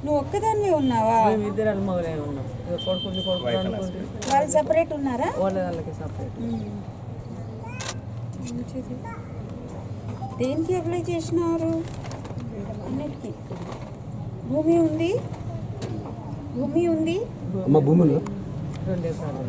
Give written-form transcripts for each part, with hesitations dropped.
నువ్వు ఒక్కదానివే ఉన్నావా? ఇద్దరు మగలే ఉన్నాం. వాళ్ళు సపరేట్ ఉన్నారా? వాళ్ళకి సపరేట్. దేనికి అప్లై చేసినారు? అన్నిటికీ భూమి ఉంది. భూమి ఉంది. భూమి 2 ఎకరాలు.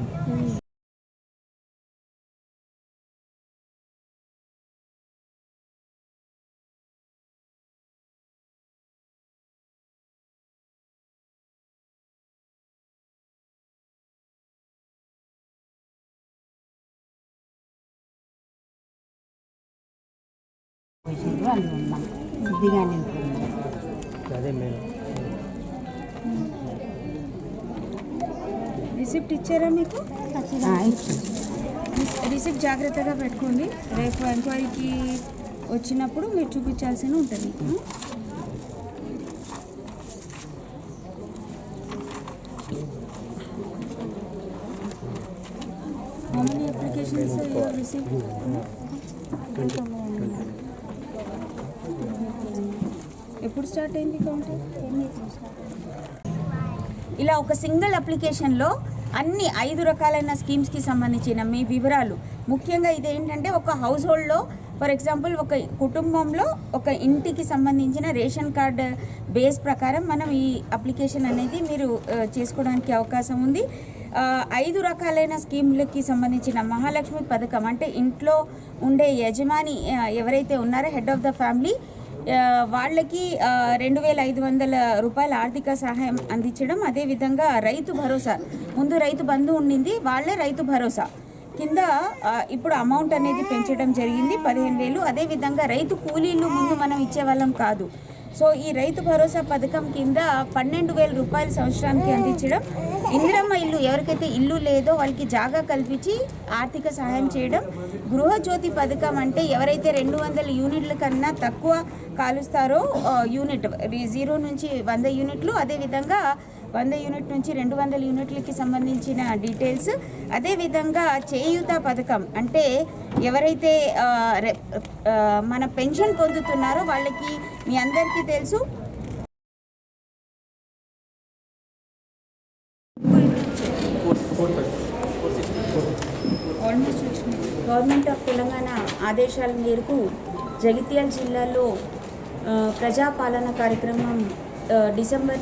రిసిప్ట్ ఇచ్చారా మీకు? రిసిప్ట్ జాగ్రత్తగా పెట్టుకోండి. రేపు ఎంక్వైరీకి వచ్చినప్పుడు మీరు చూపించాల్సి ఉంటుంది. How many applications you have received? ఎప్పుడు స్టార్ట్ అయింది కౌంటర్? ఇలా ఒక సింగిల్ అప్లికేషన్లో అన్ని 5 రకాలైన స్కీమ్స్కి సంబంధించిన మీ వివరాలు, ముఖ్యంగా ఇదేంటంటే ఒక హౌస్ హోల్డ్లో ఫర్ ఎగ్జాంపుల్ ఒక కుటుంబంలో ఒక ఇంటికి సంబంధించిన రేషన్ కార్డ్ బేస్ ప్రకారం మనం ఈ అప్లికేషన్ అనేది మీరు చేసుకోవడానికి అవకాశం ఉంది. 5 రకాలైన స్కీములకి సంబంధించిన మహాలక్ష్మి పథకం అంటే ఇంట్లో ఉండే యజమాని ఎవరైతే ఉన్నారో హెడ్ ఆఫ్ ద ఫ్యామిలీ వాళ్ళకి 2500 రూపాయల ఆర్థిక సహాయం అందించడం. అదేవిధంగా రైతు భరోసా, ముందు రైతు బంధు ఉండింది, వాళ్ళే రైతు భరోసా కింద ఇప్పుడు అమౌంట్ అనేది పెంచడం జరిగింది 15,000. అదేవిధంగా రైతు కూలీలు ముందు మనం ఇచ్చేవాళ్ళం కాదు. సో ఈ రైతు భరోసా పథకం కింద 12,000 రూపాయలు సంవత్సరానికి అందించడం. ఇందిరమ్మ ఇల్లు, ఎవరికైతే ఇల్లు లేదో వాళ్ళకి జాగా కల్పించి ఆర్థిక సహాయం చేయడం. గృహజ్యోతి పథకం అంటే ఎవరైతే 200 యూనిట్ల కన్నా తక్కువ కాలుస్తారో యూనిట్ 0 నుంచి 100 యూనిట్లు, అదేవిధంగా 100 యూనిట్ నుంచి 200 యూనిట్లకి సంబంధించిన డీటెయిల్స్. అదేవిధంగా చేయూత పథకం అంటే ఎవరైతే మన పెన్షన్ పొందుతున్నారో వాళ్ళకి మీ అందరికీ తెలుసు గవర్నమెంట్ ఆఫ్ తెలంగాణ ఆదేశాల మేరకు జగిత్యాల జిల్లాలో ప్రజాపాలన కార్యక్రమం డిసెంబర్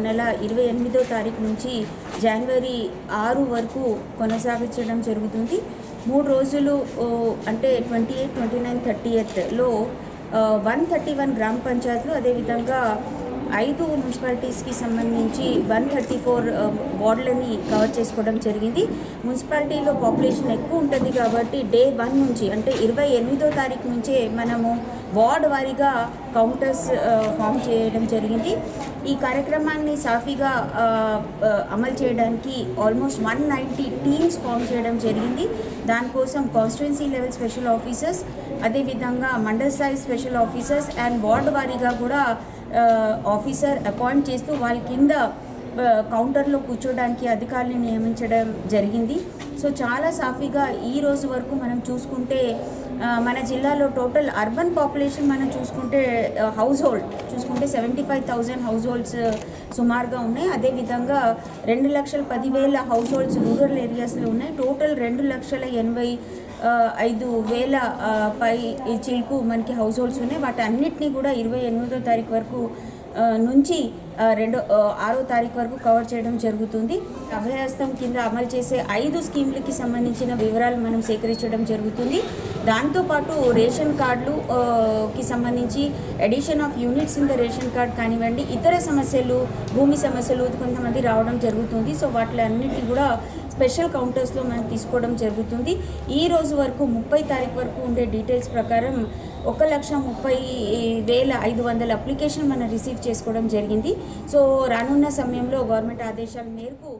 నెల 28వ తారీఖు నుంచి జనవరి 6 వరకు కొనసాగించడం జరుగుతుంది. 3 రోజులు అంటే 28, 29, 30లో 131 గ్రామ పంచాయతీలు, అదేవిధంగా 5 మున్సిపాలిటీస్కి సంబంధించి 134 వార్డులని కవర్ చేసుకోవడం జరిగింది. మున్సిపాలిటీలో పాపులేషన్ ఎక్కువ ఉంటుంది కాబట్టి డే 1 నుంచి అంటే 28వ తారీఖు నుంచే మనము వార్డ్ వారీగా కౌంటర్స్ ఫామ్ చేయడం జరిగింది. ఈ కార్యక్రమాన్ని సాఫీగా అమలు చేయడానికి ఆల్మోస్ట్ 190 టీమ్స్ ఫామ్ చేయడం జరిగింది. దానికోసం కాన్స్టిట్యున్సీ లెవెల్ స్పెషల్ ఆఫీసర్స్, అదేవిధంగా మండల్ స్థాయి స్పెషల్ ఆఫీసర్స్ అండ్ వార్డు వారీగా కూడా ఆఫీసర్ అపాయింట్ చేస్తూ వాళ్ళ కింద కౌంటర్లో కూర్చోడానికి అధికారులను నియమించడం జరిగింది. సో చాలా సాఫీగా ఈ రోజు వరకు మనం చూసుకుంటే మన జిల్లాలో టోటల్ అర్బన్ పాపులేషన్ మనం చూసుకుంటే హౌస్ హోల్డ్ చూసుకుంటే 75,000 హౌస్ హోల్డ్స్ సుమారుగా ఉన్నాయి. అదేవిధంగా 2,10,000 హౌస్ హోల్డ్స్ రూరల్ ఏరియాస్లో ఉన్నాయి. టోటల్ 2,85,000 పై చిలుకు మనకి హౌస్ హోల్డ్స్ ఉన్నాయి. వాటి అన్నిటినీ కూడా 28వ తారీఖు వరకు నుంచి 6వ తారీఖు వరకు కవర్ చేయడం జరుగుతుంది. అభయహస్తం కింద అమలు చేసే 5 స్కీమ్లకి సంబంధించిన వివరాలు మనం సేకరించడం జరుగుతుంది. దాంతోపాటు రేషన్ కార్డులుకి సంబంధించి addition of units in the ration card కానివ్వండి, ఇతర సమస్యలు, భూమి సమస్యలు కొంతమంది రావడం జరుగుతుంది. సో వాటి అన్నిటిని కూడా స్పెషల్ కౌంటర్స్లో మనం తీసుకోవడం జరుగుతుంది. ఈ రోజు వరకు 30 తారీఖు వరకు ఉండే డీటెయిల్స్ ప్రకారం 1,30,500 అప్లికేషన్ మనం రిసీవ్ చేసుకోవడం జరిగింది. సో రానున్న సమయంలో గవర్నమెంట్ ఆదేశాల మేరకు